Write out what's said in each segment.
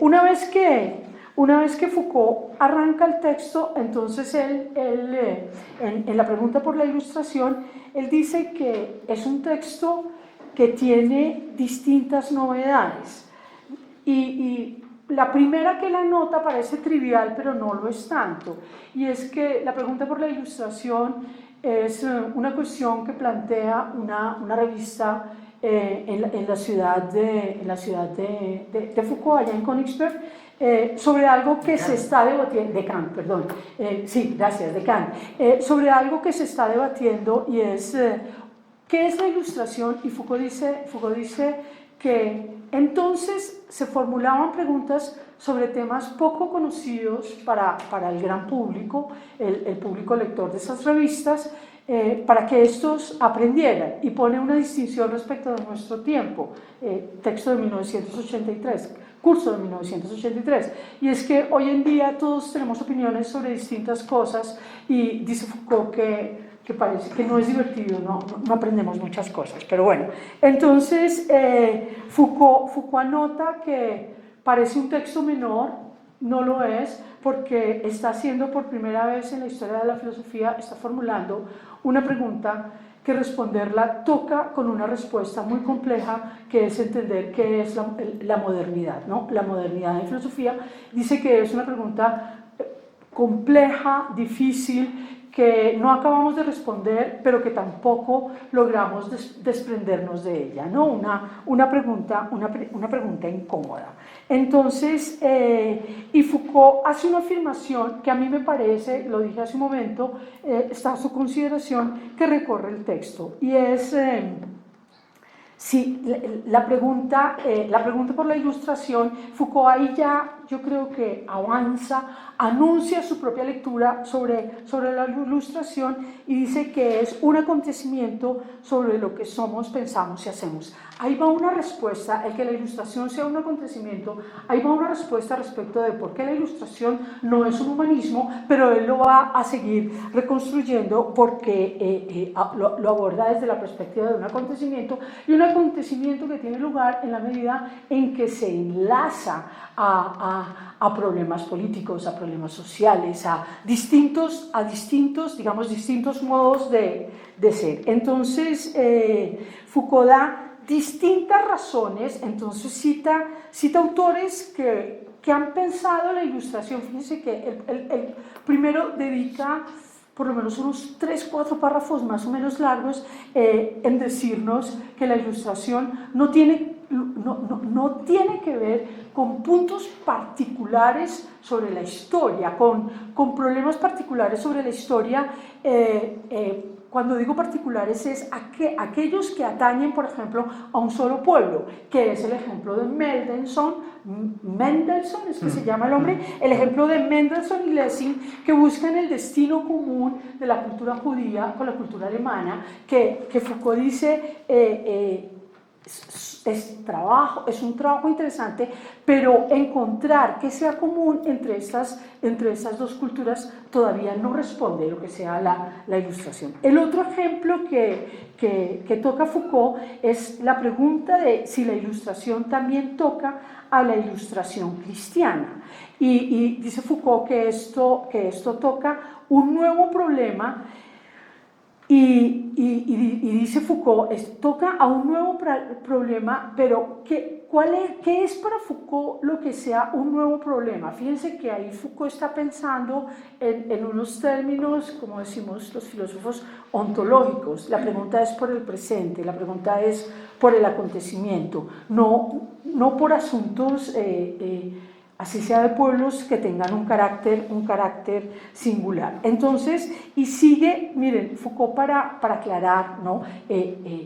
Una vez que Foucault arranca el texto, entonces en la pregunta por la ilustración, él dice que es un texto que tiene distintas novedades. Y la primera que la nota parece trivial, pero no lo es tanto. Y es que la pregunta por la ilustración es una cuestión que plantea una revista en la ciudad de Foucault, allá en Königsberg, sobre algo que se está debatiendo, de Kant, perdón, sí, gracias, de Kant, sobre algo que se está debatiendo y es ¿qué es la ilustración? Y Foucault dice que entonces se formulaban preguntas sobre temas poco conocidos para el gran público, el público lector de esas revistas, para que estos aprendieran, y pone una distinción respecto de nuestro tiempo, texto de 1983, curso de 1983, y es que hoy en día todos tenemos opiniones sobre distintas cosas y dice Foucault que parece que no es divertido, no aprendemos muchas cosas, pero bueno, entonces Foucault anota que parece un texto menor, no lo es, porque está haciendo por primera vez en la historia de la filosofía, está formulando una pregunta que responderla toca con una respuesta muy compleja, que es entender qué es la modernidad, ¿no? La modernidad en filosofía dice que es una pregunta compleja, difícil, que no acabamos de responder, pero que tampoco logramos desprendernos de ella, ¿no? Una pregunta incómoda. Entonces, y Foucault hace una afirmación que a mí me parece, lo dije hace un momento, está a su consideración, que recorre el texto, y es sí, la pregunta por la ilustración. Foucault ahí ya, yo creo que avanza, anuncia su propia lectura sobre la ilustración y dice que es un acontecimiento sobre lo que somos, pensamos y hacemos. Ahí va una respuesta, el que la ilustración sea un acontecimiento, ahí va una respuesta respecto de por qué la ilustración no es un humanismo, pero él lo va a seguir reconstruyendo porque lo aborda desde la perspectiva de un acontecimiento, y un acontecimiento que tiene lugar en la medida en que se enlaza a problemas políticos, a problemas sociales, a distintos modos de ser. Entonces, Foucault da distintas razones, entonces cita autores que han pensado la ilustración. Fíjense que el primero dedica por lo menos unos 3-4 párrafos más o menos largos en decirnos que la ilustración no tiene que ver con puntos particulares sobre la historia, con problemas particulares sobre la historia. Cuando digo particulares es aquellos que atañen, por ejemplo, a un solo pueblo, que es el ejemplo de Mendelssohn es que se llama el hombre, el ejemplo de Mendelssohn y Lessing, que buscan el destino común de la cultura judía con la cultura alemana, que Foucault dice es un trabajo interesante, pero encontrar que sea común entre estas dos culturas todavía no responde a lo que sea la ilustración. El otro ejemplo que toca Foucault es la pregunta de si la ilustración también toca a la ilustración cristiana, y dice Foucault que esto toca un nuevo problema. Y dice Foucault, toca a un nuevo problema, pero ¿qué es para Foucault lo que sea un nuevo problema? Fíjense que ahí Foucault está pensando en unos términos, como decimos los filósofos, ontológicos. La pregunta es por el presente, la pregunta es por el acontecimiento, no por asuntos así sea de pueblos que tengan un carácter singular. Entonces, y sigue, miren, Foucault para aclarar, ¿no?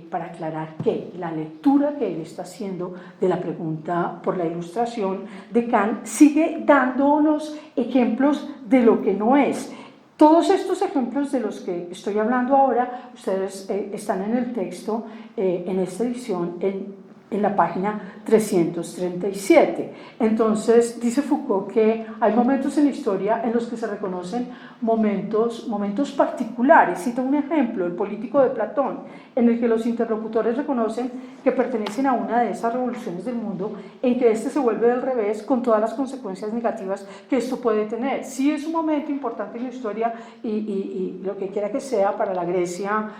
Para aclarar que la lectura que él está haciendo de la pregunta por la ilustración de Kant sigue dándonos ejemplos de lo que no es. Todos estos ejemplos de los que estoy hablando ahora, ustedes están en el texto, en esta edición, en la página 337. Entonces, dice Foucault que hay momentos en la historia en los que se reconocen momentos particulares. Cita un ejemplo, el Político de Platón, en el que los interlocutores reconocen que pertenecen a una de esas revoluciones del mundo en que éste se vuelve del revés con todas las consecuencias negativas que esto puede tener. Sí es un momento importante en la historia y lo que quiera que sea para la Grecia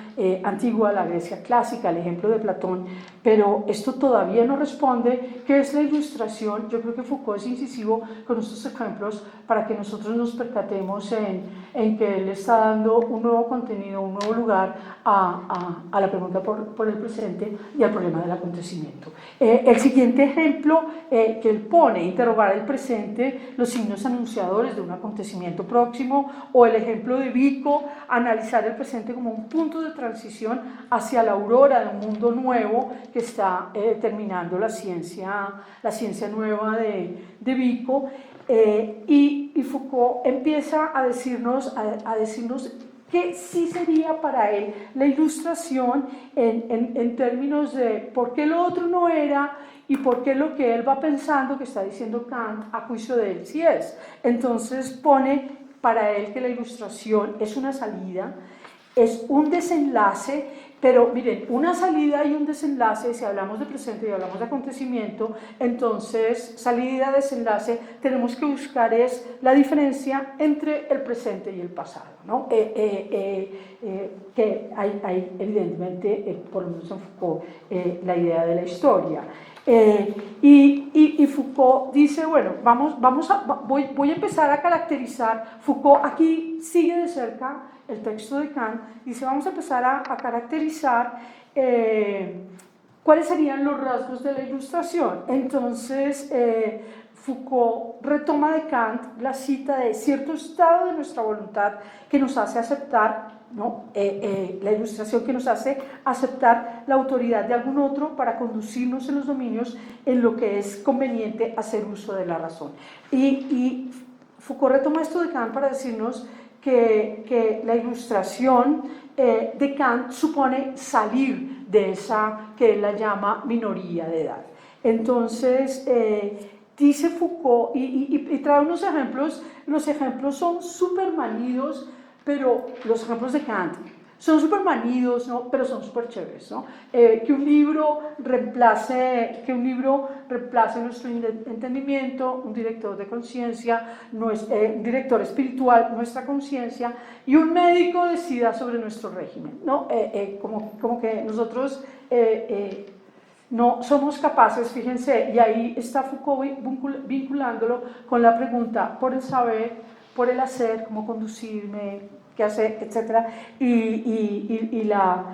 antigua, la Grecia clásica, el ejemplo de Platón, pero esto todavía no responde qué es la ilustración. Yo creo que Foucault es incisivo con estos ejemplos para que nosotros nos percatemos en que él está dando un nuevo contenido, un nuevo lugar a la pregunta por el presente y al problema del acontecimiento. El siguiente ejemplo que él pone, interrogar el presente, los signos anunciadores de un acontecimiento próximo, o el ejemplo de Vico, analizar el presente como un punto de transición hacia la aurora de un mundo nuevo que está terminando la ciencia nueva de Vico. Y Foucault empieza a decirnos que sí sería para él la ilustración en términos de por qué lo otro no era y por qué lo que él va pensando que está diciendo Kant a juicio de él sí es. Entonces pone para él que la ilustración es una salida, es un desenlace, pero miren, una salida y un desenlace, si hablamos de presente y hablamos de acontecimiento, entonces salida, desenlace, tenemos que buscar es la diferencia entre el presente y el pasado, ¿no? Que hay evidentemente, por lo menos en Foucault, la idea de la historia. Y Foucault dice, bueno, voy a empezar a caracterizar. Foucault aquí sigue de cerca el texto de Kant, dice, vamos a empezar a caracterizar cuáles serían los rasgos de la ilustración. Entonces, Foucault retoma de Kant la cita de cierto estado de nuestra voluntad que nos hace aceptar, ¿no? La ilustración que nos hace aceptar la autoridad de algún otro para conducirnos en los dominios en lo que es conveniente hacer uso de la razón. Y Foucault retoma esto de Kant para decirnos que la ilustración de Kant supone salir de esa que él la llama minoría de edad. Entonces, dice Foucault, y trae unos ejemplos, los ejemplos son súper manidos, pero los ejemplos de Kant son súper manidos, ¿no? Pero son súper chéveres, ¿no? Que un libro reemplace nuestro entendimiento, un director de conciencia, un director espiritual, nuestra conciencia, y un médico decida sobre nuestro régimen, ¿no? Como que nosotros no somos capaces, fíjense, y ahí está Foucault vinculándolo con la pregunta por el saber, por el hacer, cómo conducirme, qué hacer, etc. Y la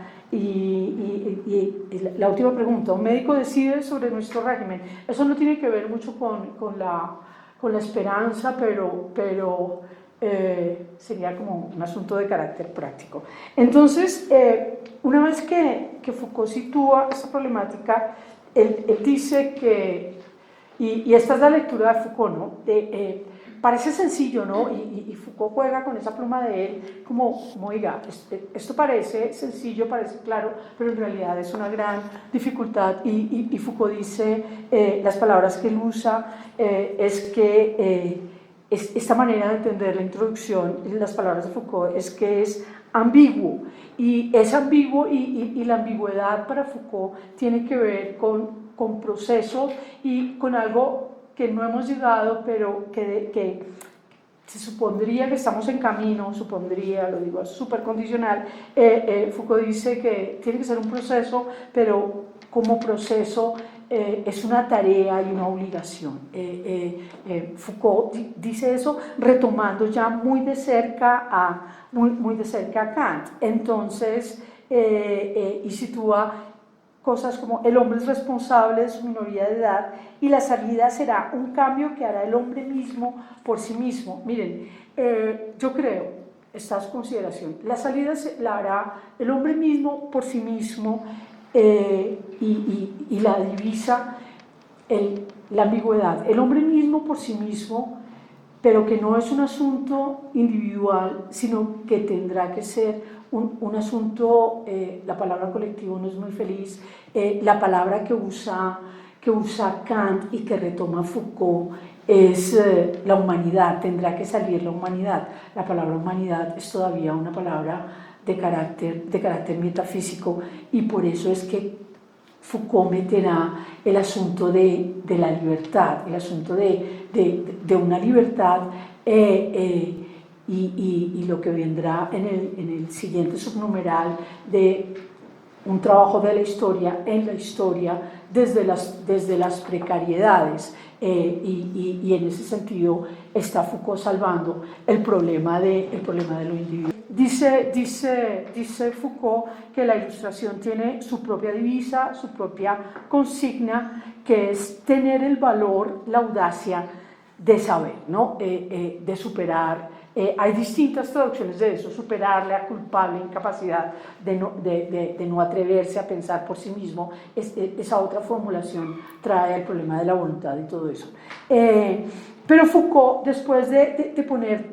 última pregunta, un médico decide sobre nuestro régimen. Eso no tiene que ver mucho con la esperanza, pero sería como un asunto de carácter práctico. Entonces, una vez que Foucault sitúa esta problemática, él dice que, y esta es la lectura de Foucault, ¿no? Parece sencillo, ¿no? Y Foucault juega con esa pluma de él, como oiga, esto parece sencillo, parece claro, pero en realidad es una gran dificultad. Y Foucault dice, las palabras que él usa, es que esta manera de entender la introducción, las palabras de Foucault, es que es ambiguo. Y es ambiguo y la ambigüedad para Foucault tiene que ver con procesos y con algo que no hemos llegado, pero que se supondría que estamos en camino, lo digo, es súper condicional. Foucault dice que tiene que ser un proceso, pero como proceso es una tarea y una obligación. Foucault dice eso retomando ya muy de cerca a Kant. Entonces, y sitúa cosas como el hombre es responsable de su minoría de edad y la salida será un cambio que hará el hombre mismo por sí mismo. Miren, yo creo, esta es consideración, la salida la hará el hombre mismo por sí mismo, y la divisa la ambigüedad, el hombre mismo por sí mismo, pero que no es un asunto individual, sino que tendrá que ser un asunto, la palabra colectivo no es muy feliz, la palabra que usa Kant y que retoma Foucault es la humanidad, tendrá que salir la humanidad. La palabra humanidad es todavía una palabra de carácter metafísico, y por eso es que Foucault meterá el asunto de la libertad, el asunto de una libertad, y lo que vendrá en el siguiente subnumeral de un trabajo de la historia en la historia desde las precariedades, y en ese sentido está Foucault salvando el problema de lo individual. Dice Foucault que la Ilustración tiene su propia divisa, su propia consigna, que es tener el valor, la audacia de saber, ¿no? De superar. Hay distintas traducciones de eso: superar la culpable incapacidad de no atreverse a pensar por sí mismo. Esa otra formulación trae el problema de la voluntad y todo eso. Pero Foucault, después de poner,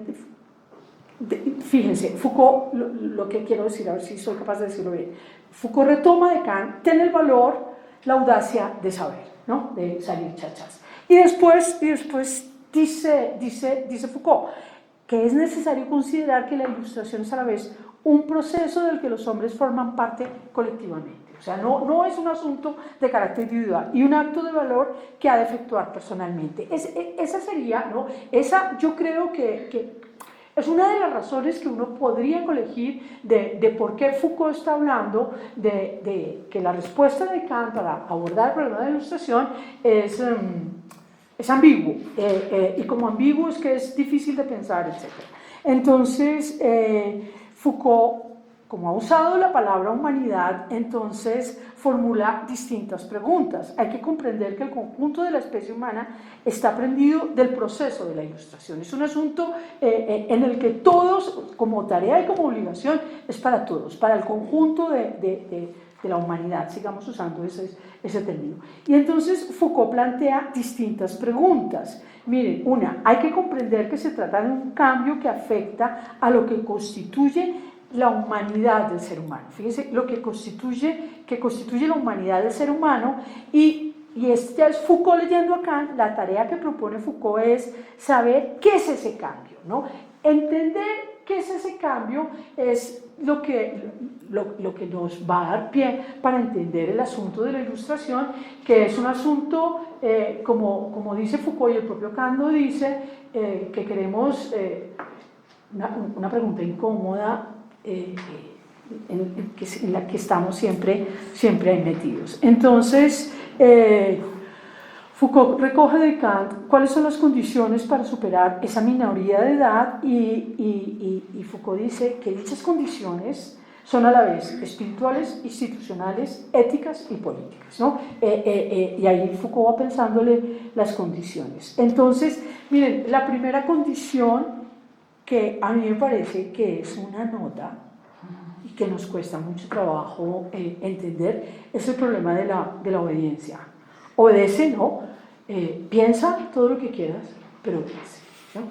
fíjense, Foucault, lo que quiero decir, a ver si soy capaz de decirlo bien, Foucault retoma de Kant, tiene el valor, la audacia de saber, ¿no? De salir chachas. Y después dice Foucault que es necesario considerar que la Ilustración es a la vez un proceso del que los hombres forman parte colectivamente. O sea, no es un asunto de carácter individual y un acto de valor que ha de efectuar personalmente. Esa sería, ¿no? Esa yo creo que es una de las razones que uno podría colegir de por qué Foucault está hablando de que la respuesta de Kant para abordar el problema de la Ilustración es ambiguo, y como ambiguo es que es difícil de pensar, etc. Entonces, Foucault, como ha usado la palabra humanidad, entonces formula distintas preguntas. Hay que comprender que el conjunto de la especie humana está prendido del proceso de la Ilustración. Es un asunto en el que todos, como tarea y como obligación, es para todos, para el conjunto de la humanidad, sigamos usando ese término. Y entonces Foucault plantea distintas preguntas. Miren, una, hay que comprender que se trata de un cambio que afecta a lo que constituye la humanidad del ser humano. Fíjense, lo que constituye la humanidad del ser humano, y este ya es Foucault leyendo a Kant. La tarea que propone Foucault es saber qué es ese cambio, ¿no? Entender qué es ese cambio es lo que nos va a dar pie para entender el asunto de la Ilustración, que es un asunto, como dice Foucault y el propio Kant lo dice, que queremos una pregunta incómoda, en la que estamos siempre ahí metidos. Entonces, Foucault recoge de Kant cuáles son las condiciones para superar esa minoría de edad, y Foucault dice que dichas condiciones son a la vez espirituales, institucionales, éticas y políticas, ¿no? Y ahí Foucault va pensándole las condiciones. Entonces, miren, la primera condición, que a mí me parece que es una nota y que nos cuesta mucho trabajo entender, es el problema de la obediencia. Obedece, ¿no? Piensa todo lo que quieras, pero obedece, ¿no?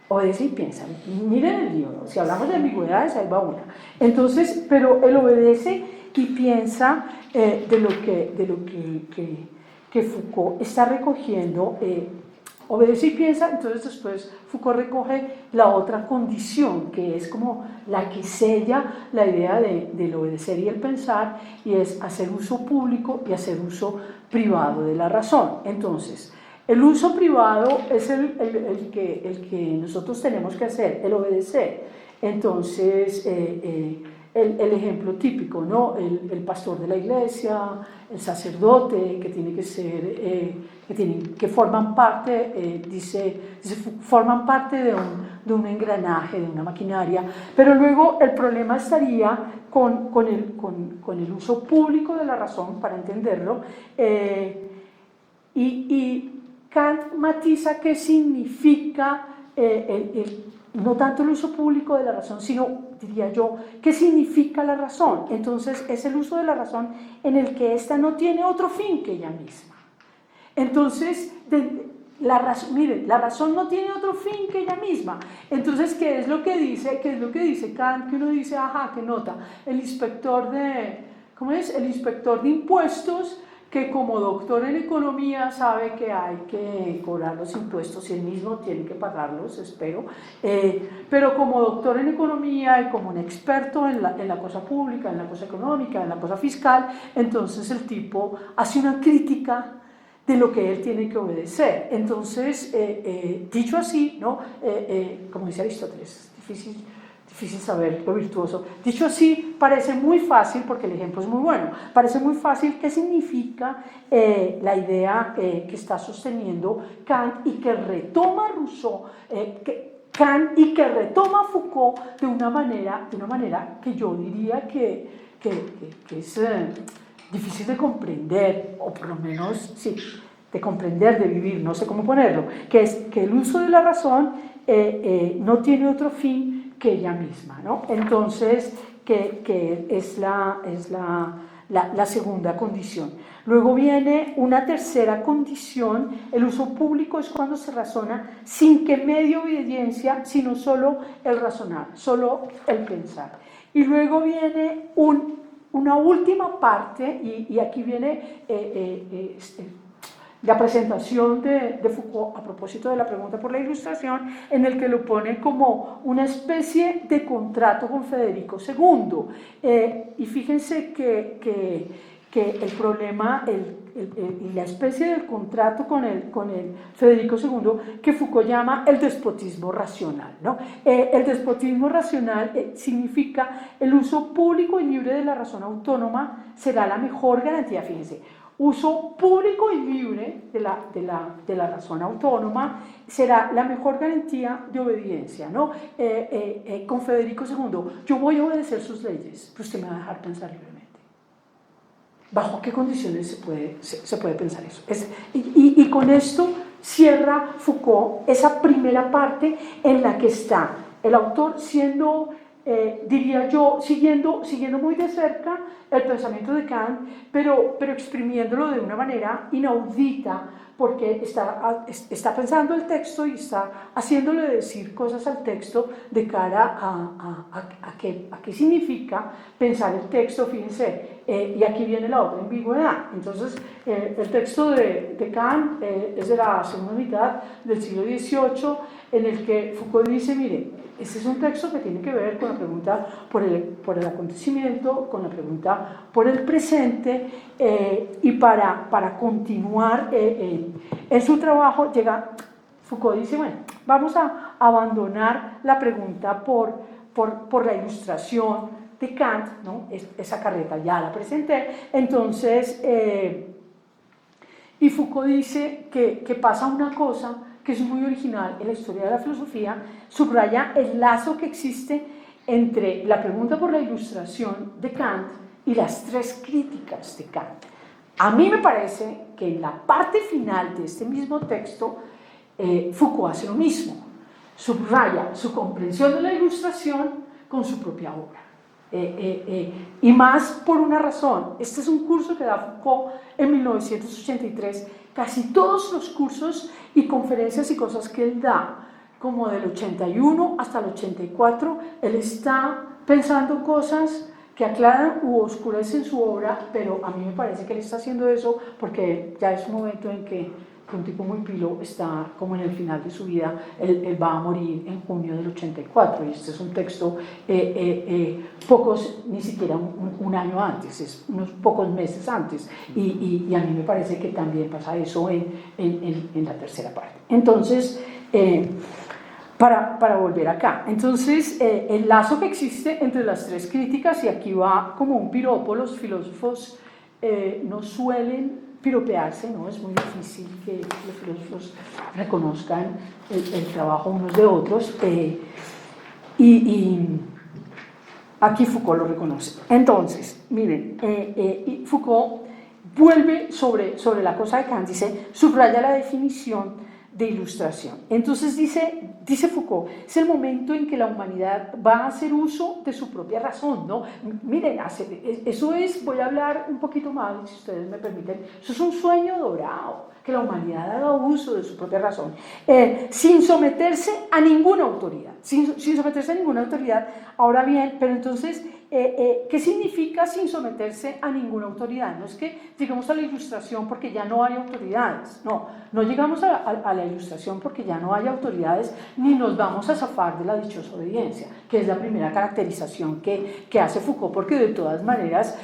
Obedece y piensa. Miren el libro, si hablamos de ambigüedades, ahí va una. Entonces, pero él obedece y piensa de lo que Foucault está recogiendo. Obedece y piensa. Entonces después Foucault recoge la otra condición, que es como la que sella la idea del obedecer y el pensar, y es hacer uso público y hacer uso privado de la razón. Entonces, el uso privado es el que nosotros tenemos que hacer, el obedecer. Entonces, el ejemplo típico, ¿no? El pastor de la iglesia, el sacerdote, que tiene que ser, que forman parte, forman parte de un engranaje, de una maquinaria. Pero luego el problema estaría con el uso público de la razón, para entenderlo, y Kant matiza qué significa no tanto el uso público de la razón, sino, diría yo, qué significa la razón. Entonces, es el uso de la razón en el que ésta no tiene otro fin que ella misma. Entonces, miren, la razón no tiene otro fin que ella misma. Entonces, ¿qué es lo que dice Kant? Que uno dice, ajá, ¿qué nota? El inspector de impuestos, que como doctor en economía sabe que hay que cobrar los impuestos y él mismo tiene que pagarlos, espero, pero como doctor en economía y como un experto en la cosa pública, en la cosa económica, en la cosa fiscal, entonces el tipo hace una crítica de lo que él tiene que obedecer. Entonces, dicho así, ¿no? Como dice Aristóteles, es difícil saber lo virtuoso. Dicho así, parece muy fácil, porque el ejemplo es muy bueno, parece muy fácil qué significa la idea que está sosteniendo Kant y que retoma Rousseau, Kant y que retoma Foucault de una manera que yo diría que es difícil de comprender, o por lo menos, sí, de comprender, de vivir, no sé cómo ponerlo, que es que el uso de la razón no tiene otro fin que ella misma, ¿no? Entonces, que es la segunda condición. Luego viene una tercera condición: el uso público es cuando se razona sin que medie obediencia, sino solo el razonar, solo el pensar. Y luego viene una última parte, y aquí viene la presentación de Foucault a propósito de la pregunta por la Ilustración, en el que lo pone como una especie de contrato con Federico II. Y fíjense que el problema, la especie del contrato con el Federico II, que Foucault llama el despotismo racional, ¿no? El despotismo racional significa el uso público y libre de la razón autónoma será la mejor garantía, fíjense. Uso público y libre de la razón autónoma será la mejor garantía de obediencia, ¿no? Con Federico II, yo voy a obedecer sus leyes, pero usted me va a dejar pensar libremente. ¿Bajo qué condiciones se puede pensar eso? Y con esto cierra Foucault esa primera parte en la que está el autor siendo, diría yo, siguiendo muy de cerca el pensamiento de Kant, pero exprimiéndolo de una manera inaudita, porque está pensando el texto y está haciéndole decir cosas al texto de cara a qué significa pensar el texto, fíjense, y aquí viene la otra ambigüedad. Entonces, el texto de Kant es de la segunda mitad del siglo XVIII, en el que Foucault dice, mire, este es un texto que tiene que ver con la pregunta por el acontecimiento, con la pregunta por el presente, y para continuar en su trabajo, Foucault dice, bueno, vamos a abandonar la pregunta por la Ilustración de Kant, ¿no? Esa carreta ya la presenté. Entonces, y Foucault dice que pasa una cosa que es muy original en la historia de la filosofía, subraya el lazo que existe entre la pregunta por la Ilustración de Kant y las tres críticas de Kant. A mí me parece que en la parte final de este mismo texto, Foucault hace lo mismo, subraya su comprensión de la Ilustración con su propia obra. Y más por una razón. Este es un curso que da Foucault en 1983. Casi todos los cursos y conferencias y cosas que él da, como del 81 hasta el 84, él está pensando cosas que aclaran u oscurecen su obra, pero a mí me parece que él está haciendo eso porque ya es un momento en que un tipo muy pilo está como en el final de su vida. Él va a morir en junio del 84, y este es un texto ni siquiera un año antes, es unos pocos meses antes, y a mí me parece que también pasa eso en la tercera parte. Entonces, para volver acá, entonces el lazo que existe entre las tres críticas, y aquí va como un piropo, los filósofos no suelen piropearse, ¿no? Es muy difícil que los filósofos reconozcan el trabajo unos de otros, y aquí Foucault lo reconoce. Entonces, miren, Foucault vuelve sobre la cosa de Kant, dice, subraya la definición de Ilustración. Entonces dice Foucault, es el momento en que la humanidad va a hacer uso de su propia razón, ¿no? Miren, eso es, voy a hablar un poquito más, si ustedes me permiten, eso es un sueño dorado. que la humanidad haga uso de su propia razón, sin someterse a ninguna autoridad, sin someterse a ninguna autoridad. Ahora bien, pero entonces, ¿qué significa sin someterse a ninguna autoridad? No es que lleguemos a la Ilustración porque ya no hay autoridades, no llegamos a la Ilustración porque ya no hay autoridades, ni nos vamos a zafar de la dichosa obediencia, que es la primera caracterización que hace Foucault, porque de todas maneras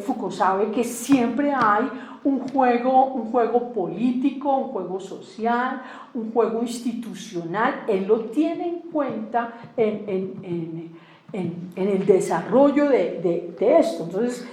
Foucault sabe que siempre hay un juego político, un juego social, un juego institucional. Él lo tiene en cuenta en el desarrollo de esto. Entonces,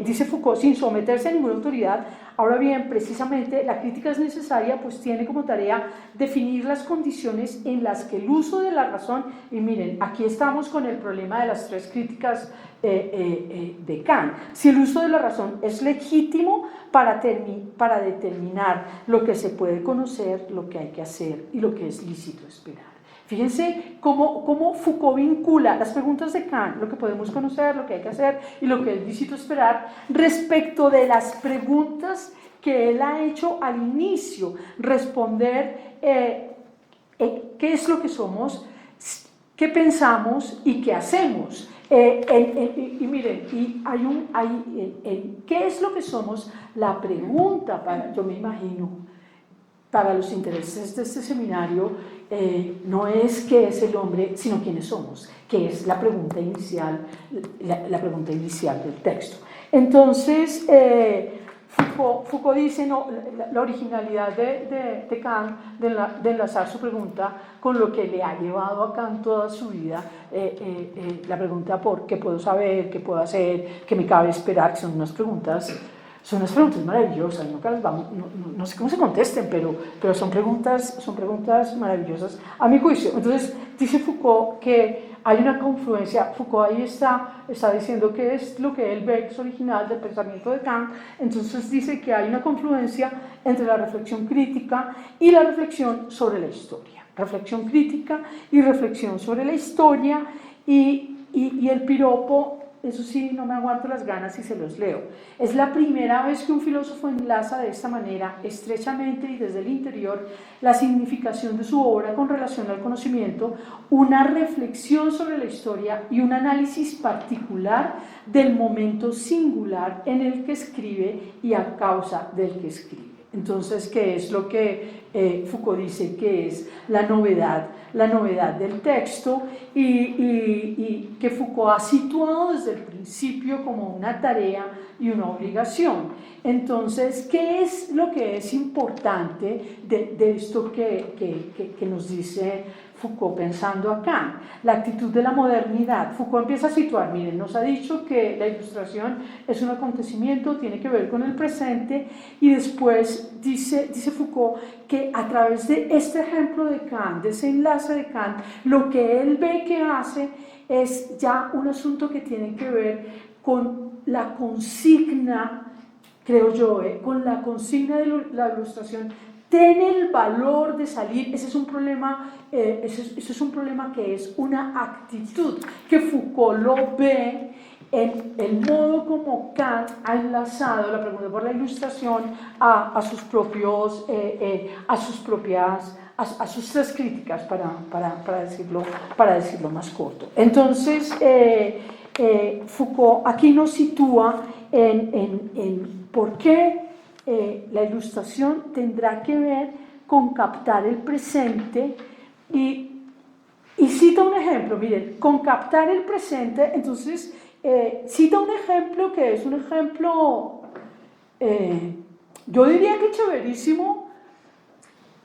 dice Foucault, sin someterse a ninguna autoridad. Ahora bien, precisamente la crítica es necesaria, pues tiene como tarea definir las condiciones en las que el uso de la razón, y miren, aquí estamos con el problema de las tres críticas de Kant. Si el uso de la razón es legítimo para determinar lo que se puede conocer, lo que hay que hacer y lo que es lícito esperar. Fíjense cómo Foucault vincula las preguntas de Kant, lo que podemos conocer, lo que hay que hacer y lo que es lícito esperar, respecto de las preguntas que él ha hecho al inicio, responder qué es lo que somos, qué pensamos y qué hacemos. Y miren, ¿qué es lo que somos? La pregunta, yo me imagino, para los intereses de este seminario, no es qué es el hombre, sino quiénes somos, que es la pregunta inicial, la pregunta inicial del texto. Entonces, Foucault dice, no, la originalidad de Kant de enlazar su pregunta con lo que le ha llevado a Kant toda su vida, la pregunta por qué puedo saber, qué puedo hacer, qué me cabe esperar, que son unas preguntas maravillosas, no sé cómo se contesten, pero son preguntas maravillosas a mi juicio. Entonces dice Foucault que hay una confluencia. Foucault ahí está diciendo que es lo que él ve que es original del pensamiento de Kant. Entonces dice que hay una confluencia entre la reflexión crítica y la reflexión sobre la historia. Reflexión crítica y reflexión sobre la historia, y el piropo, eso sí, no me aguanto las ganas y se los leo. Es la primera vez que un filósofo enlaza de esta manera, estrechamente y desde el interior, la significación de su obra con relación al conocimiento, una reflexión sobre la historia y un análisis particular del momento singular en el que escribe y a causa del que escribe. Entonces, ¿qué es lo que Foucault dice que es la novedad del texto, y que Foucault ha situado desde el principio como una tarea y una obligación? Entonces, ¿qué es lo que es importante de esto que nos dice Foucault pensando acá? La actitud de la modernidad. Foucault empieza a situar, miren, nos ha dicho que la Ilustración es un acontecimiento, tiene que ver con el presente, y después dice Foucault que a través de este ejemplo de Kant, de ese enlace de Kant, lo que él ve que hace es ya un asunto que tiene que ver con la consigna, creo yo, con la consigna de la Ilustración. Tiene el valor de salir. Ese es un problema, ese es un problema que es una actitud que Foucault lo ve en el modo como Kant ha enlazado la pregunta por la Ilustración a sus tres críticas, para decirlo más corto. Entonces, Foucault aquí nos sitúa en por qué la Ilustración tendrá que ver con captar el presente, y cita un ejemplo, miren, con captar el presente. Entonces cita un ejemplo que es un ejemplo, yo diría que chéverísimo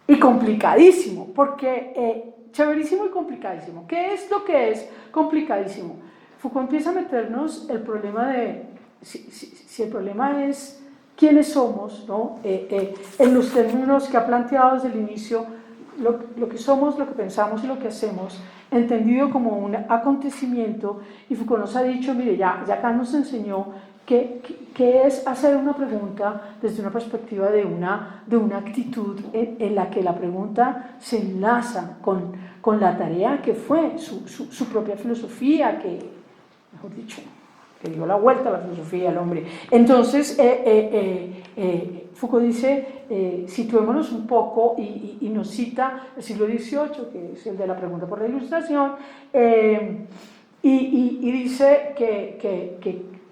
y complicadísimo, porque chéverísimo y complicadísimo. ¿Qué es lo que es complicadísimo? Foucault empieza a meternos el problema de si el problema es quiénes somos, ¿no? En los términos que ha planteado desde el inicio, lo que somos, lo que pensamos y lo que hacemos, entendido como un acontecimiento. Y Foucault nos ha dicho, mire, ya Kant nos enseñó que es hacer una pregunta desde una perspectiva de una actitud en la que la pregunta se enlaza con la tarea que fue su propia filosofía, que, mejor dicho, que dio la vuelta a la filosofía al hombre. Entonces, Foucault dice, situémonos un poco y nos cita el siglo XVIII, que es el de la pregunta por la Ilustración, y dice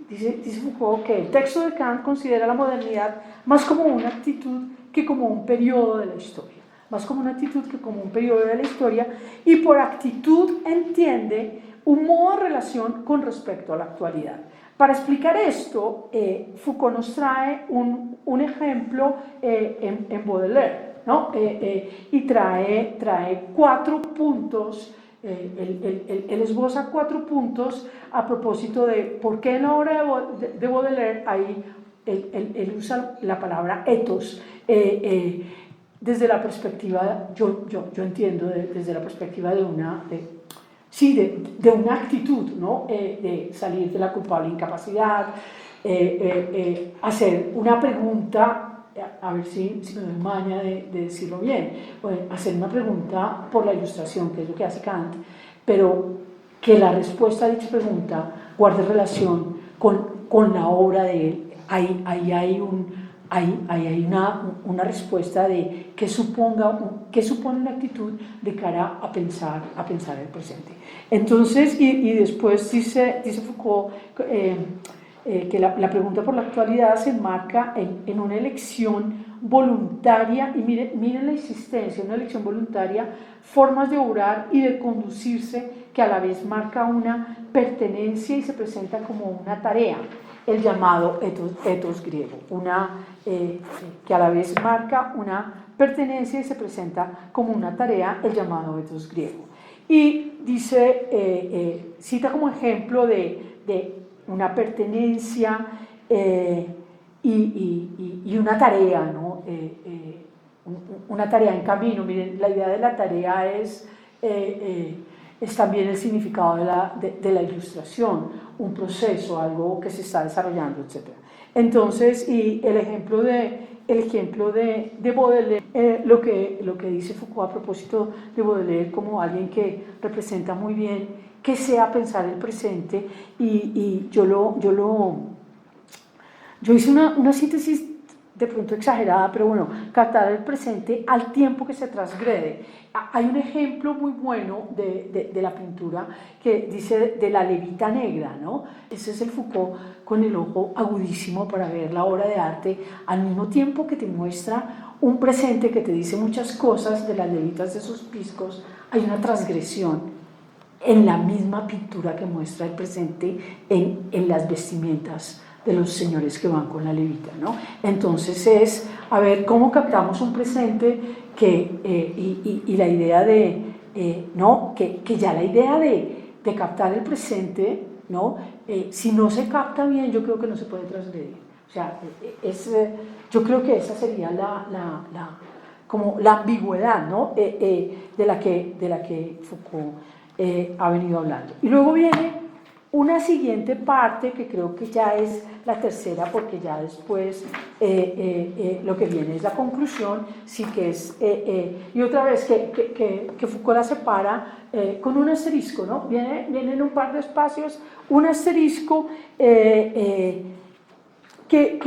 dice Foucault que el texto de Kant considera la modernidad más como una actitud que como un periodo de la historia, más como una actitud que como un periodo de la historia, y por actitud entiende un modo de relación con respecto a la actualidad. Para explicar esto, Foucault nos trae un ejemplo en Baudelaire, ¿no? Y trae 4 puntos. Él esboza 4 puntos a propósito de por qué en la obra de Baudelaire él usa la palabra ethos desde la perspectiva, yo entiendo, desde la perspectiva de una actitud, ¿no? De salir de la culpable incapacidad, hacer una pregunta, a ver si me doy maña de decirlo bien, hacer una pregunta por la Ilustración, que es lo que hace Kant, pero que la respuesta a dicha pregunta guarde relación con la obra de él. Ahí hay una respuesta de qué supone una actitud de cara a pensar el presente. Entonces, y después dice Foucault que la pregunta por la actualidad se enmarca en una elección voluntaria, y miren la insistencia, una elección voluntaria, formas de obrar y de conducirse que a la vez marca una pertenencia y se presenta como una tarea, el llamado ethos griego, que a la vez marca una pertenencia y se presenta como una tarea, el llamado ethos griego. Y dice, cita como ejemplo de una pertenencia y una tarea, ¿no? Una tarea en camino. Miren, la idea de la tarea es también el significado de la ilustración, un proceso, algo que se está desarrollando, etc. Entonces, y el ejemplo de Baudelaire, lo que dice Foucault a propósito de Baudelaire como alguien que representa muy bien que sea pensar el presente, y yo hice una síntesis de pronto exagerada, pero bueno, captar el presente al tiempo que se transgrede. Hay un ejemplo muy bueno de la pintura que dice de la levita negra, ¿no? Ese es el Foucault con el ojo agudísimo para ver la obra de arte, al mismo tiempo que te muestra un presente que te dice muchas cosas de las levitas de sus piscos. Hay una transgresión en la misma pintura que muestra el presente en las vestimentas de los señores que van con la levita, ¿no? Entonces es, a ver, cómo captamos un presente y la idea ¿no? Que ya la idea de captar el presente, ¿no? Si no se capta bien, yo creo que no se puede transgredir. O sea, yo creo que esa sería como la ambigüedad, ¿no? de la que Foucault ha venido hablando. Y luego viene una siguiente parte que creo que ya es la tercera, porque ya después lo que viene es la conclusión, sí que es, y otra vez que Foucault la separa con un asterisco, ¿no? Viene en un par de espacios un asterisco que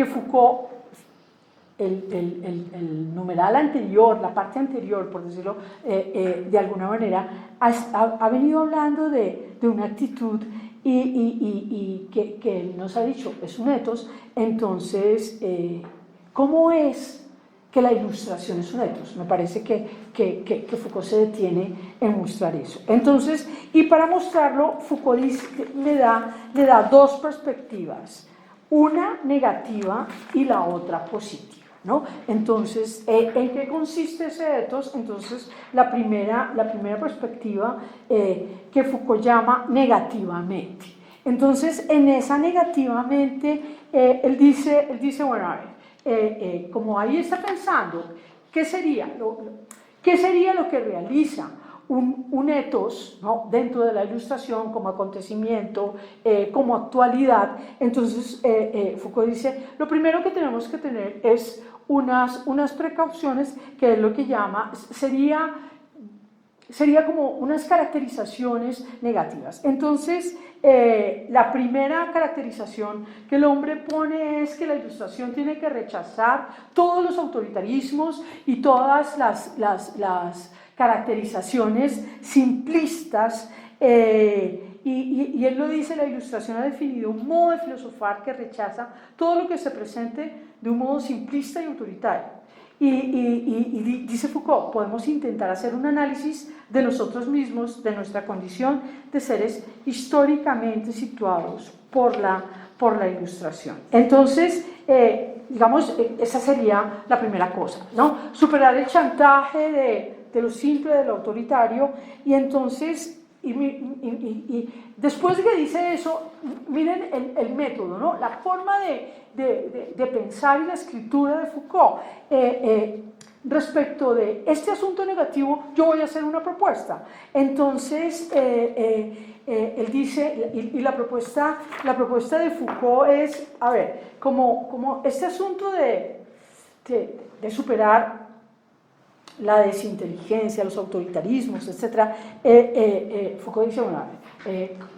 Foucault, el numeral anterior, la parte anterior, por decirlo de alguna manera, ha venido hablando de una actitud y que él nos ha dicho, es un ethos. Entonces, ¿cómo es que la ilustración es un ethos? Me parece que Foucault se detiene en mostrar eso. Entonces, y para mostrarlo, Foucault le da 2 perspectivas, una negativa y la otra positiva, ¿no? Entonces, ¿en qué consiste ese ethos? Entonces, la primera perspectiva que Foucault llama negativamente. Entonces, en esa negativamente, él dice, bueno, a ver, como ahí está pensando, ¿qué sería lo que realiza un ethos, ¿no? Dentro de la ilustración como acontecimiento, como actualidad? Entonces Foucault dice, lo primero que tenemos que tener es unas precauciones, que es lo que llama, sería sería como unas caracterizaciones negativas. Entonces, la primera caracterización que el hombre pone es que la Ilustración tiene que rechazar todos los autoritarismos y todas las caracterizaciones simplistas, y él lo dice, la Ilustración ha definido un modo de filosofar que rechaza todo lo que se presente de un modo simplista y autoritario. Y dice Foucault, podemos intentar hacer un análisis de nosotros mismos, de nuestra condición de seres históricamente situados por la Ilustración. Entonces, digamos, esa sería la primera cosa, ¿no? Superar el chantaje de lo simple, de lo autoritario, y entonces, y después de que dice eso, miren el método, ¿no? La forma de pensar y la escritura de Foucault. Respecto de este asunto negativo, yo voy a hacer una propuesta. Entonces, él dice, y la propuesta de Foucault es, a ver, como este asunto de superar la desinteligencia, los autoritarismos, etc. Foucault dice, bueno,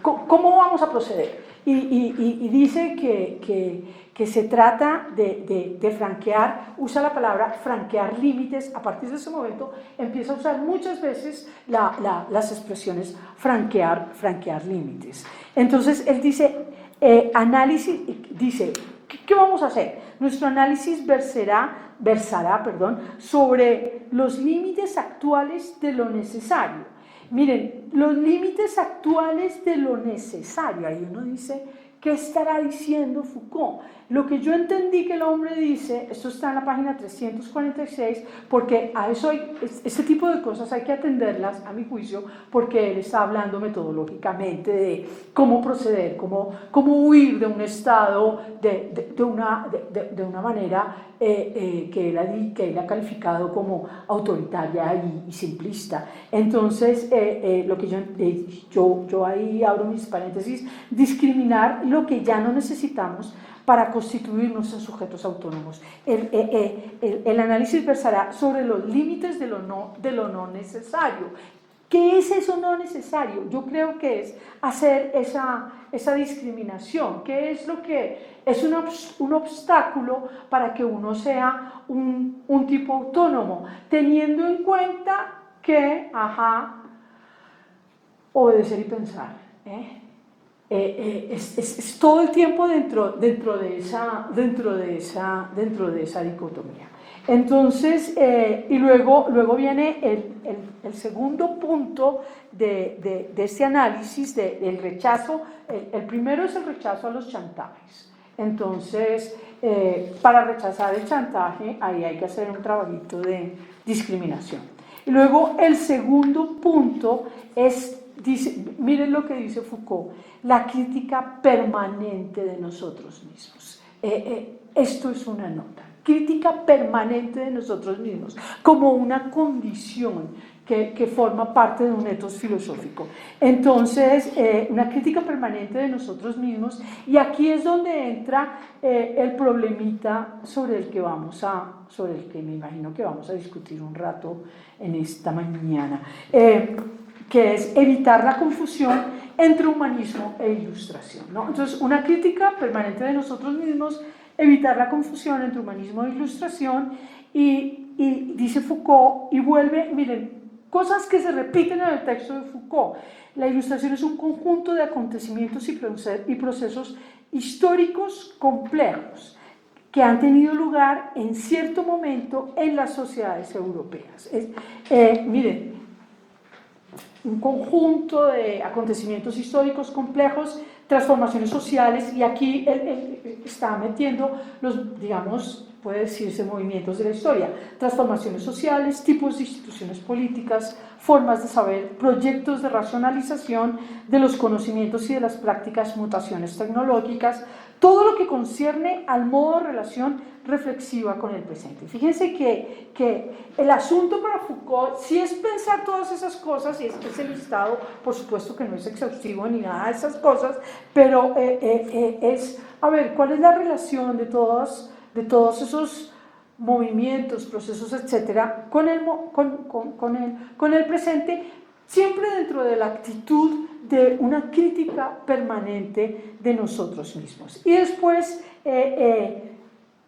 ¿cómo vamos a proceder? Y dice que se trata de franquear, usa la palabra franquear límites. A partir de ese momento empieza a usar muchas veces las expresiones franquear límites. Entonces él dice, dice, ¿qué vamos a hacer? Nuestro análisis versará sobre los límites actuales de lo necesario. Miren, los límites actuales de lo necesario. Ahí uno dice, ¿qué estará diciendo Foucault? Lo que yo entendí que el hombre dice, esto está en la página 346, porque a eso este tipo de cosas hay que atenderlas, a mi juicio, porque él está hablando metodológicamente de cómo proceder, cómo huir de un estado de una manera que él ha calificado como autoritaria y simplista. Entonces, lo que yo ahí abro mis paréntesis, discriminar lo que ya no necesitamos para constituirnos en sujetos autónomos. El análisis versará sobre los límites de lo no necesario. ¿Qué es eso no necesario? Yo creo que es hacer esa discriminación. ¿Qué es lo que es un obstáculo para que uno sea un tipo autónomo? Teniendo en cuenta que, obedecer y pensar, es todo el tiempo dentro de esa dicotomía. Entonces, y luego viene el segundo punto de este análisis del rechazo. El primero es el rechazo a los chantajes. Entonces, para rechazar el chantaje, ahí hay que hacer un trabajito de discriminación. Y luego el segundo punto es, miren lo que dice Foucault, la crítica permanente de nosotros mismos. Esto es una nota. Crítica permanente de nosotros mismos, como una condición que forma parte de un ethos filosófico. Entonces, una crítica permanente de nosotros mismos, y aquí es donde entra el problemita sobre el que me imagino que vamos a discutir un rato en esta mañana, que es evitar la confusión entre humanismo e ilustración, ¿no? Entonces, una crítica permanente de nosotros mismos, evitar la confusión entre humanismo e ilustración, y dice Foucault, y vuelve, miren, cosas que se repiten en el texto de Foucault. La ilustración es un conjunto de acontecimientos y procesos históricos complejos que han tenido lugar en cierto momento en las sociedades europeas. Miren, un conjunto de acontecimientos históricos complejos, transformaciones sociales, y aquí él está metiendo los, digamos, puede decirse, movimientos de la historia, transformaciones sociales, tipos de instituciones políticas, formas de saber, proyectos de racionalización de los conocimientos y de las prácticas, mutaciones tecnológicas, todo lo que concierne al modo de relación reflexiva con el presente. Fíjense que el asunto para Foucault sí es pensar todas esas cosas, y ese listado, por supuesto que no es exhaustivo ni nada de esas cosas, pero es, a ver, ¿cuál es la relación de todos esos movimientos, procesos, etcétera, con el presente, siempre dentro de la actitud de una crítica permanente de nosotros mismos. Y después,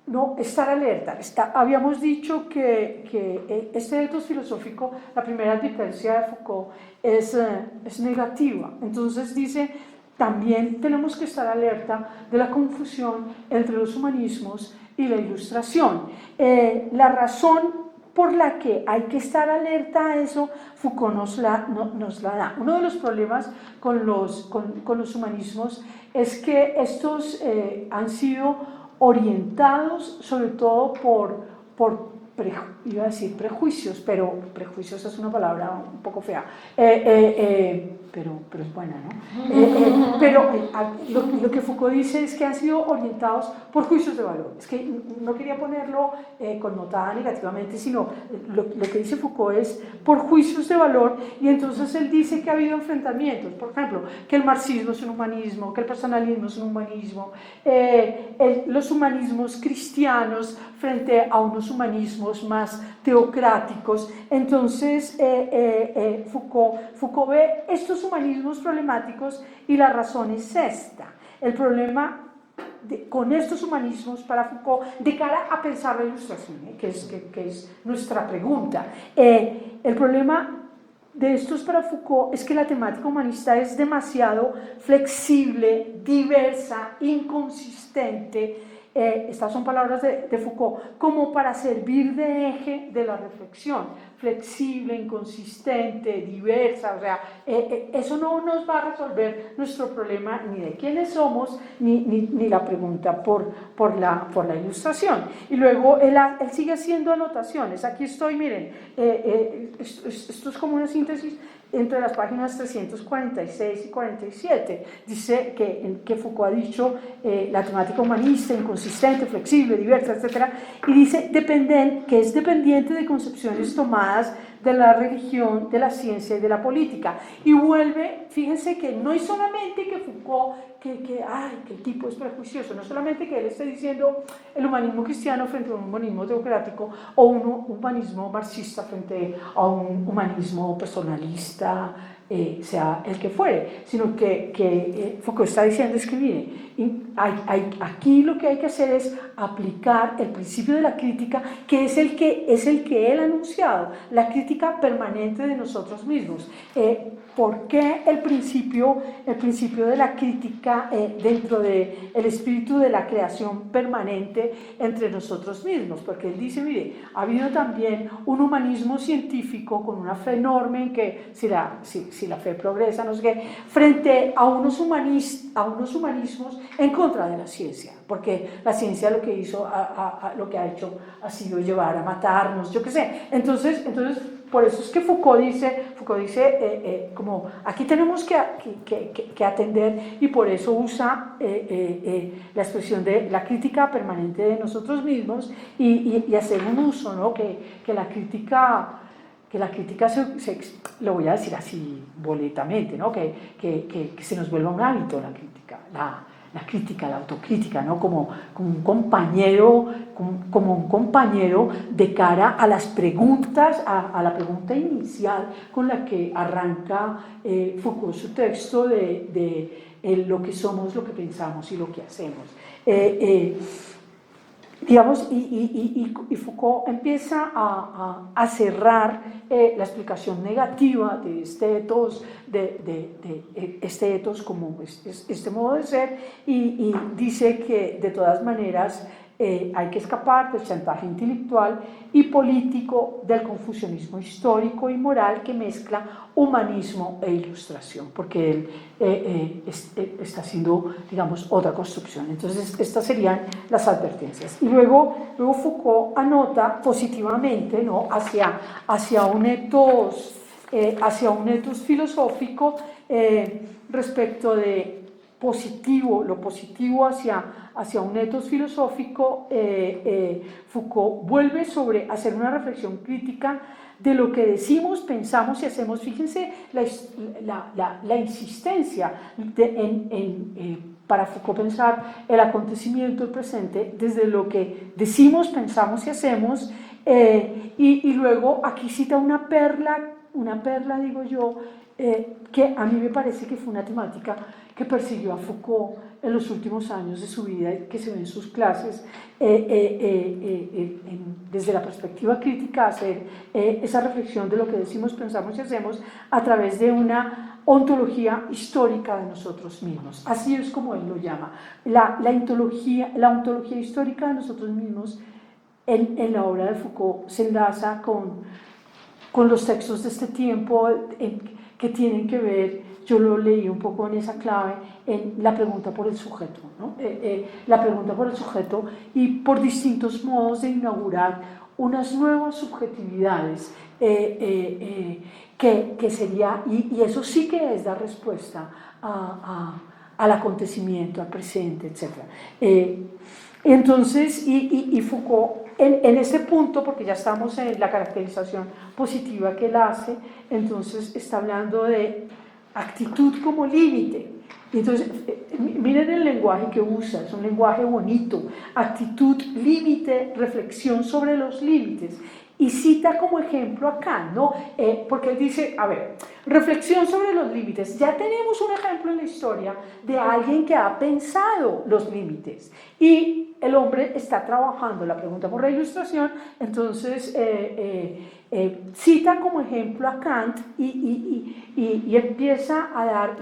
no, estar alerta. Habíamos dicho que este etos filosófico, la primera advertencia de Foucault, es negativa. Entonces dice, también tenemos que estar alerta de la confusión entre los humanismos y la ilustración. La razón por la que hay que estar alerta a eso, Foucault nos la da. Uno de los problemas con los humanismos es que estos han sido orientados sobre todo por iba a decir prejuicios, pero prejuicios es una palabra un poco fea, pero es buena, ¿no? Lo que Foucault dice es que han sido orientados por juicios de valor. Es que no quería ponerlo connotada negativamente, sino lo que dice Foucault es por juicios de valor, y entonces él dice que ha habido enfrentamientos, por ejemplo, que el marxismo es un humanismo, que el personalismo es un humanismo, los humanismos cristianos frente a unos humanismos más teocráticos. Entonces Foucault ve estos humanismos problemáticos y la razón es esta. El problema con estos humanismos para Foucault de cara a pensar la ilustración, que es nuestra pregunta, el problema de estos para Foucault es que la temática humanista es demasiado flexible, diversa, inconsistente. Estas son palabras de Foucault, como para servir de eje de la reflexión, flexible, inconsistente, diversa, o sea, eso no nos va a resolver nuestro problema ni de quiénes somos, ni la pregunta por la ilustración. Y luego él sigue haciendo anotaciones. Aquí estoy, miren, esto es como una síntesis entre las páginas 346 y 47. Dice que Foucault ha dicho la temática humanista, inconsistente, flexible, diversa, etc. Y dice que es dependiente de concepciones tomadas de la religión, de la ciencia y de la política. Y vuelve, fíjense que no es solamente que Foucault, que el tipo es prejuicioso, no solamente que él esté diciendo el humanismo cristiano frente a un humanismo teocrático o un humanismo marxista frente a un humanismo personalista, sea el que fuere, sino que Foucault está diciendo es que mire, aquí lo que hay que hacer es aplicar el principio de la crítica, que es el que él ha anunciado, la crítica permanente de nosotros mismos. ¿Por qué el principio de la crítica dentro del espíritu de la creación permanente entre nosotros mismos? Porque él dice, mire, ha habido también un humanismo científico con una fe enorme en que si la fe progresa, no sé qué, frente a unos humanismos en contra de la ciencia, porque la ciencia lo que hizo, lo que ha hecho ha sido llevar a matarnos, yo qué sé. Entonces por eso es que Foucault dice como aquí tenemos que atender, y por eso usa la expresión de la crítica permanente de nosotros mismos y hacer un uso, ¿no? que la crítica lo voy a decir así boletamente, ¿no? que se nos vuelva un hábito la crítica, la autocrítica, ¿no? como un compañero de cara a las preguntas, a la pregunta inicial con la que arranca Foucault su texto de lo que somos, lo que pensamos y lo que hacemos. Digamos, y Foucault empieza a cerrar la explicación negativa de este etos como este modo de ser, y dice que de todas maneras hay que escapar del chantaje intelectual y político, del confusionismo histórico y moral que mezcla humanismo e ilustración, porque él está haciendo, digamos, otra construcción. Entonces estas serían las advertencias. Y luego Foucault anota positivamente, ¿no? hacia un etos filosófico respecto de lo positivo hacia un etos filosófico. Foucault vuelve a hacer una reflexión crítica de lo que decimos, pensamos y hacemos. Fíjense la insistencia para Foucault pensar el acontecimiento, el presente, desde lo que decimos, pensamos y hacemos. Y luego aquí cita una perla una perla, digo yo, que a mí me parece que fue una temática que persiguió a Foucault en los últimos años de su vida, que se ve en sus clases, desde la perspectiva crítica, hacer esa reflexión de lo que decimos, pensamos y hacemos a través de una ontología histórica de nosotros mismos. Así es como él lo llama. La ontología histórica de nosotros mismos en la obra de Foucault se enlaza con los textos de este tiempo que tienen que ver, yo lo leí un poco en esa clave, en la pregunta por el sujeto, ¿no? La pregunta por el sujeto y por distintos modos de inaugurar unas nuevas subjetividades que sería, y eso sí que es dar respuesta al acontecimiento, al presente, etc. Entonces, y Foucault, en este punto, porque ya estamos en la caracterización positiva que él hace, entonces está hablando de actitud como límite. Entonces, miren el lenguaje que usa, es un lenguaje bonito, actitud, límite, reflexión sobre los límites. Y cita como ejemplo a Kant, ¿no? Porque él dice, a ver, reflexión sobre los límites. Ya tenemos un ejemplo en la historia de alguien que ha pensado los límites. Y el hombre está trabajando la pregunta por la ilustración, entonces cita como ejemplo a Kant y empieza a dar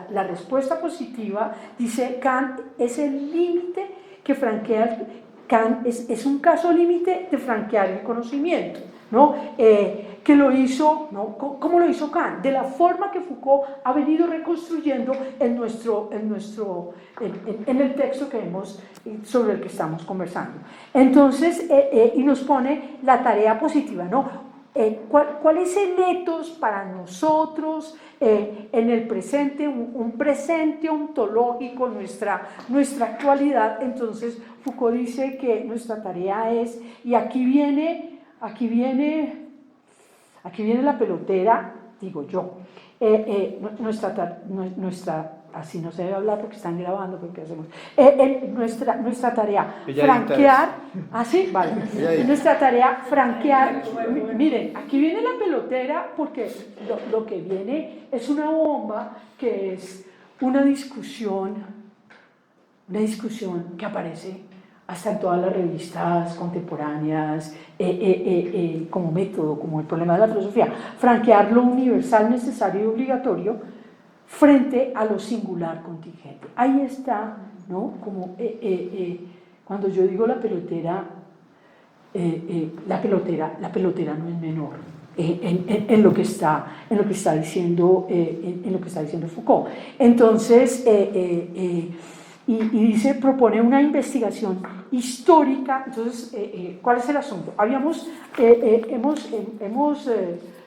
la respuesta positiva. Dice, Kant es el límite que franquea Kant es un caso límite de franquear el conocimiento, ¿no? Que lo hizo, ¿no? ¿Cómo lo hizo Kant? De la forma que Foucault ha venido reconstruyendo en el texto que hemos, sobre el que estamos conversando. Entonces, y nos pone la tarea positiva, ¿no? ¿Cuál es el etos para nosotros en el presente, un presente ontológico, nuestra actualidad? Entonces Foucault dice que nuestra tarea es, y aquí viene la pelotera, digo yo, así no se debe hablar porque están grabando, porque hacemos nuestra tarea, franquear, así, vale, nuestra tarea, franquear, miren, aquí viene la pelotera porque lo que viene es una bomba que es una discusión que aparece hasta en todas las revistas contemporáneas, como método, como el problema de la filosofía, franquear lo universal, necesario y obligatorio frente a lo singular contingente. Ahí está, ¿no? Como cuando yo digo la pelotera no es menor en lo que está diciendo Foucault. Entonces, y dice, propone una investigación histórica. Entonces, ¿cuál es el asunto? Hemos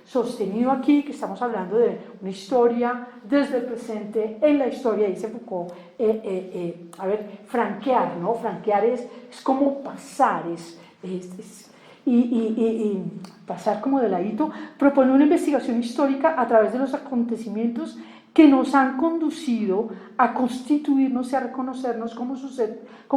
sostenido aquí que estamos hablando de una historia desde el presente, en la historia, dice Foucault, franquear, ¿no? Franquear es como pasar, y pasar como de ladito. Propone una investigación histórica a través de los acontecimientos que nos han conducido a constituirnos y a reconocernos como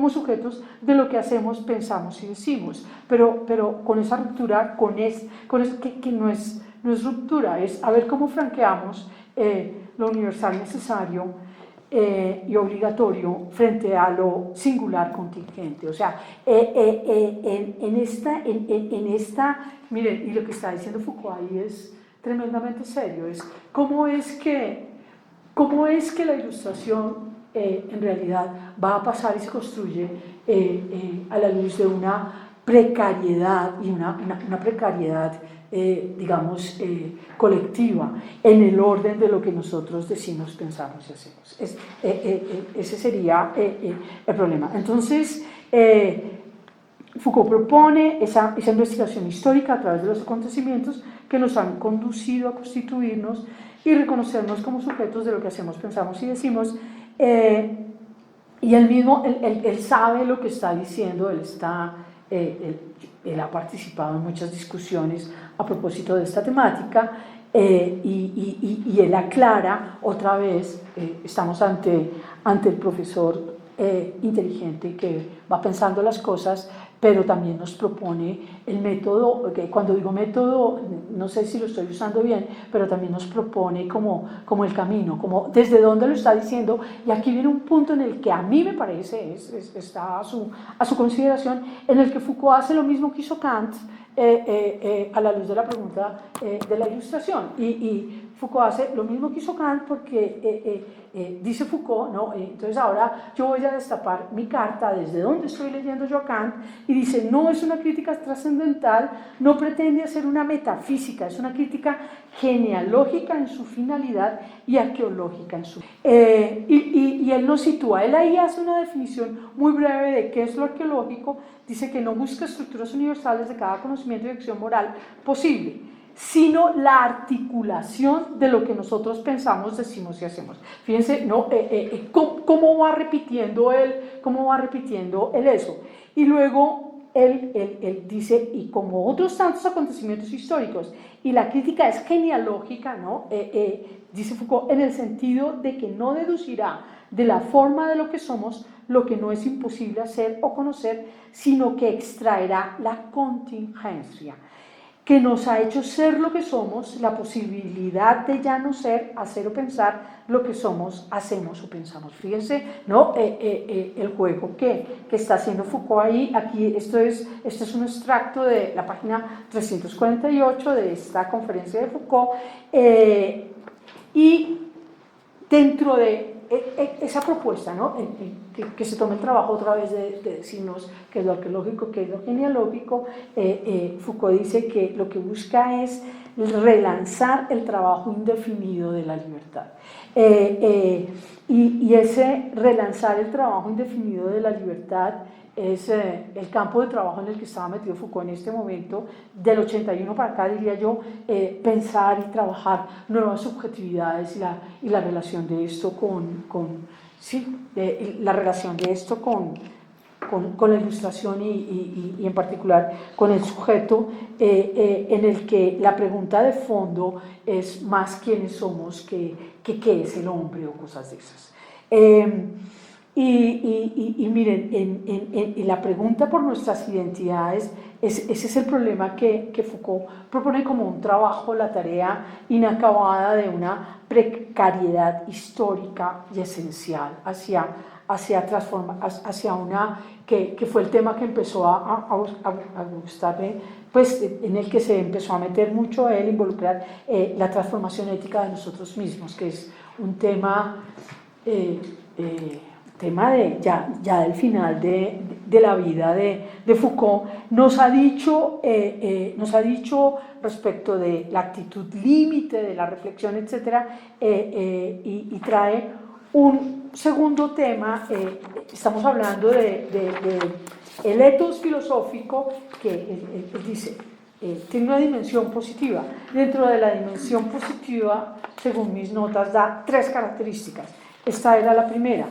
sujetos de lo que hacemos, pensamos y decimos, pero con esa ruptura, que no es ruptura, es a ver cómo franqueamos lo universal necesario y obligatorio frente a lo singular contingente. O sea, en esta, miren, y lo que está diciendo Foucault ahí es tremendamente serio, es cómo es que la ilustración en realidad va a pasar y se construye a la luz de una precariedad, y una precariedad, digamos, colectiva, en el orden de lo que nosotros decimos, pensamos y hacemos. Ese sería el problema. Entonces, Foucault propone esa investigación histórica a través de los acontecimientos que nos han conducido a constituirnos y reconocernos como sujetos de lo que hacemos, pensamos y decimos, y él mismo, él sabe lo que está diciendo, él ha participado en muchas discusiones a propósito de esta temática, y él aclara otra vez, estamos ante el profesor inteligente que va pensando las cosas, pero también nos propone el método, que cuando digo método, no sé si lo estoy usando bien, pero también nos propone como el camino, como desde dónde lo está diciendo, y aquí viene un punto en el que a mí me parece, está a su consideración, en el que Foucault hace lo mismo que hizo Kant, a la luz de la pregunta de la ilustración, y Foucault hace lo mismo que hizo Kant porque dice Foucault, ¿no? Entonces ahora yo voy a destapar mi carta desde donde estoy leyendo yo a Kant, y dice, no es una crítica trascendental, no pretende hacer una metafísica, es una crítica genealógica en su finalidad y arqueológica en su... y él nos sitúa, él ahí hace una definición muy breve de qué es lo arqueológico, dice que no busca estructuras universales de cada conocimiento y acción moral posible, sino la articulación de lo que nosotros pensamos, decimos y hacemos. Fíjense, ¿no? Cómo va repitiendo él eso. Y luego él dice, y como otros tantos acontecimientos históricos, y la crítica es genealógica, ¿no? Dice Foucault, en el sentido de que no deducirá de la forma de lo que somos lo que no es imposible hacer o conocer, sino que extraerá la contingencia que nos ha hecho ser lo que somos, la posibilidad de ya no ser, hacer o pensar lo que somos, hacemos o pensamos. Fíjense, ¿no? El juego que está haciendo Foucault ahí. Aquí este es un extracto de la página 348 de esta conferencia de Foucault, y dentro de esa propuesta, ¿no? Que se tome el trabajo otra vez de decirnos qué es lo arqueológico, qué es lo genealógico. Foucault dice que lo que busca es relanzar el trabajo indefinido de la libertad. Y ese relanzar el trabajo indefinido de la libertad es el campo de trabajo en el que estaba metido Foucault en este momento, del 81 para acá, diría yo, pensar y trabajar nuevas subjetividades y la relación de esto la relación de esto con la ilustración y en particular con el sujeto, en el que la pregunta de fondo es más quiénes somos que qué es el hombre o cosas de esas. Y miren, en la pregunta por nuestras identidades, ese es el problema que Foucault propone como un trabajo, la tarea inacabada de una precariedad histórica y esencial hacia una, que fue el tema que empezó a gustarme, pues en el que se empezó a meter mucho él, involucrar la transformación ética de nosotros mismos, que es un tema... ya del final de la vida de Foucault, nos ha dicho respecto de la actitud límite, de la reflexión, etc., y trae un segundo tema. Estamos hablando el ethos filosófico, que él dice, tiene una dimensión positiva. Dentro de la dimensión positiva, según mis notas, da 3 características. Esta era la primera.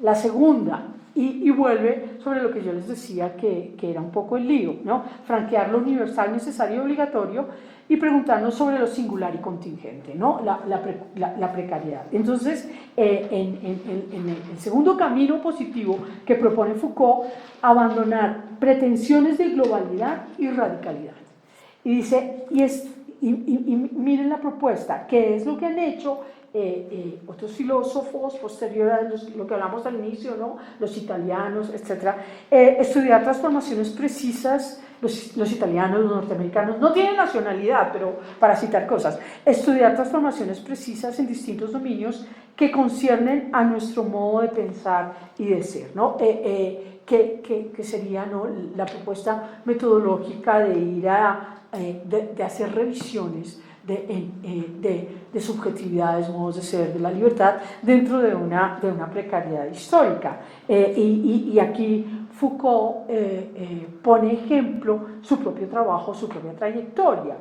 La segunda, y vuelve sobre lo que yo les decía que era un poco el lío, ¿no? Franquear lo universal, necesario y obligatorio, y preguntarnos sobre lo singular y contingente, ¿no? La precariedad. Entonces, en el segundo camino positivo que propone Foucault, abandonar pretensiones de globalidad y radicalidad. Y dice, y miren la propuesta, ¿qué es lo que han hecho otros filósofos posteriores a lo que hablamos al inicio, ¿no? Los italianos, etc.? Estudiar transformaciones precisas. Los italianos, los norteamericanos no tienen nacionalidad, pero para citar cosas, estudiar transformaciones precisas en distintos dominios que conciernen a nuestro modo de pensar y de ser, ¿no? Que sería, ¿no?, la propuesta metodológica de ir de hacer revisiones de subjetividades, modos de ser, de la libertad dentro de una precariedad histórica. Y aquí Foucault pone ejemplo su propio trabajo, su propia trayectoria.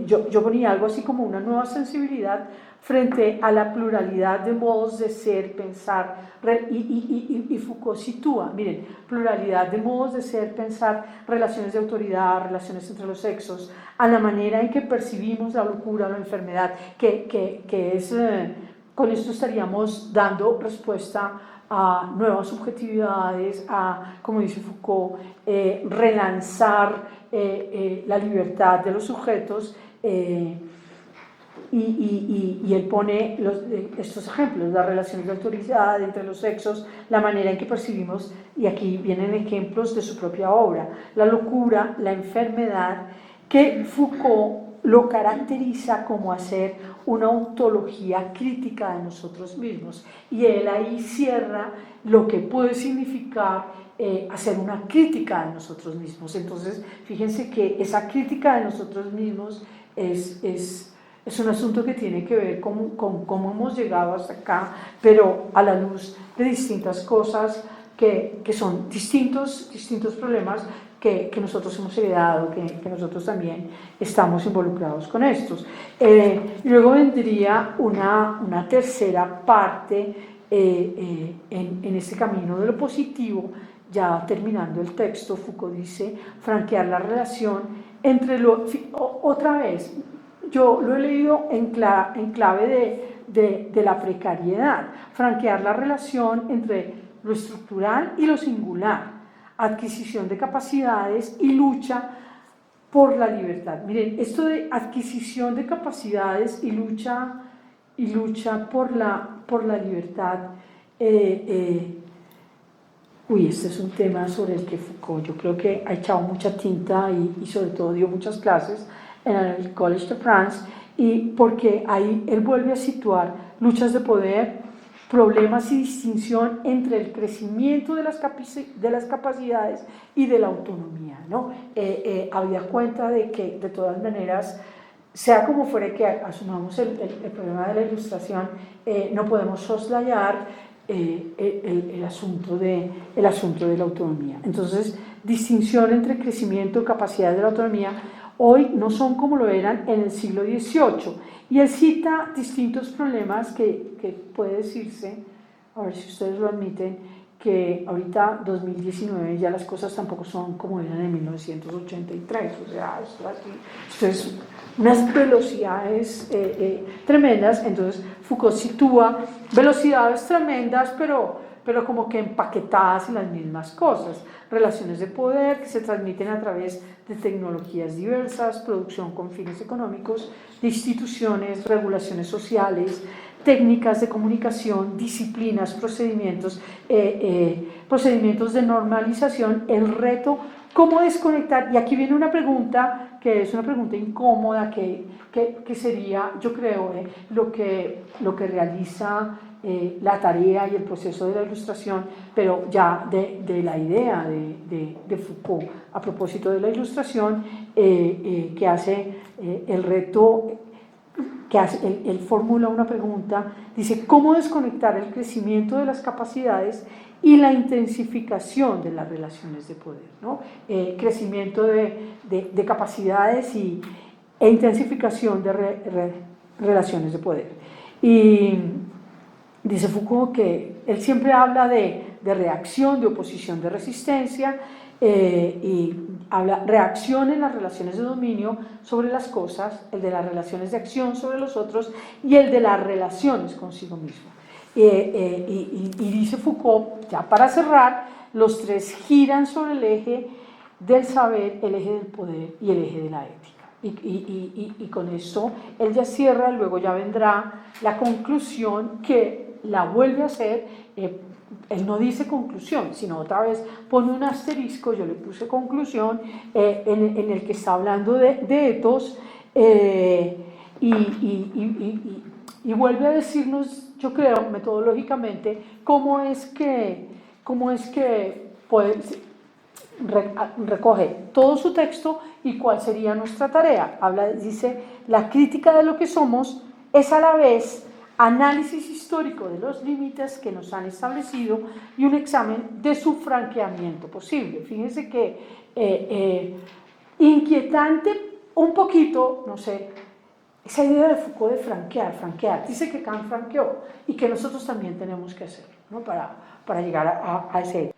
Yo ponía algo así como una nueva sensibilidad frente a la pluralidad de modos de ser, pensar, y Foucault sitúa, miren, pluralidad de modos de ser, pensar, relaciones de autoridad, relaciones entre los sexos, a la manera en que percibimos la locura, la enfermedad, que es con esto estaríamos dando respuesta a nuevas subjetividades, a, como dice Foucault, relanzar la libertad de los sujetos, y él pone estos ejemplos, las relaciones de autoridad entre los sexos, la manera en que percibimos, y aquí vienen ejemplos de su propia obra, la locura, la enfermedad, que Foucault lo caracteriza como hacer una ontología crítica de nosotros mismos, y él ahí cierra lo que puede significar hacer una crítica de nosotros mismos. Entonces, fíjense que esa crítica de nosotros mismos es un asunto que tiene que ver con cómo hemos llegado hasta acá, pero a la luz de distintas cosas que son distintos problemas que nosotros hemos heredado, que nosotros también estamos involucrados con estos. Luego vendría una tercera parte en este camino de lo positivo. Ya terminando el texto, Foucault dice: franquear la relación entre otra vez, yo lo he leído en clave de la precariedad, franquear la relación entre lo estructural y lo singular, adquisición de capacidades y lucha por la libertad. Miren, esto de adquisición de capacidades y lucha por la libertad, este es un tema sobre el que Foucault, yo creo que ha echado mucha tinta y sobre todo dio muchas clases en el Collège de France, y porque ahí él vuelve a situar luchas de poder, problemas y distinción entre el crecimiento de las capacidades y de la autonomía, ¿no? Había cuenta de que, de todas maneras, sea como fuere que asumamos el problema de la ilustración, no podemos soslayar el asunto de la autonomía. Entonces, distinción entre crecimiento y capacidad de la autonomía hoy no son como lo eran en el siglo XVIII, y él cita distintos problemas que puede decirse, a ver si ustedes lo admiten, que ahorita 2019 ya las cosas tampoco son como eran en 1983, o sea, esto es unas velocidades tremendas. Entonces Foucault sitúa velocidades tremendas, pero como que empaquetadas en las mismas cosas, relaciones de poder que se transmiten a través de tecnologías diversas, producción con fines económicos, de instituciones, regulaciones sociales, técnicas de comunicación, disciplinas, procedimientos de normalización, el reto, cómo desconectar. Y aquí viene una pregunta que es una pregunta incómoda, que sería, yo creo, lo que realiza la tarea y el proceso de la ilustración, pero ya de la idea de Foucault a propósito de la ilustración, que hace el reto, él formula una pregunta, dice: ¿cómo desconectar el crecimiento de las capacidades y la intensificación de las relaciones de poder, ¿no? Crecimiento de capacidades e intensificación de relaciones de poder. Y dice Foucault que él siempre habla de reacción, de oposición, de resistencia, y habla reacción en las relaciones de dominio sobre las cosas, el de las relaciones de acción sobre los otros y el de las relaciones consigo mismo. Y dice Foucault, ya para cerrar, los tres giran sobre el eje del saber, el eje del poder y el eje de la ética. Y con esto él ya cierra, luego ya vendrá la conclusión, que la vuelve a hacer. Él no dice conclusión, sino otra vez pone un asterisco, yo le puse conclusión, en el que está hablando de ethos, y vuelve a decirnos, yo creo, metodológicamente, cómo es que recoge todo su texto y cuál sería nuestra tarea. Dice: la crítica de lo que somos es a la vez análisis histórico de los límites que nos han establecido y un examen de su franqueamiento posible. Fíjense que inquietante un poquito, no sé, esa idea de Foucault de franquear. Dice que Kant franqueó y que nosotros también tenemos que hacerlo, ¿no? para llegar a ese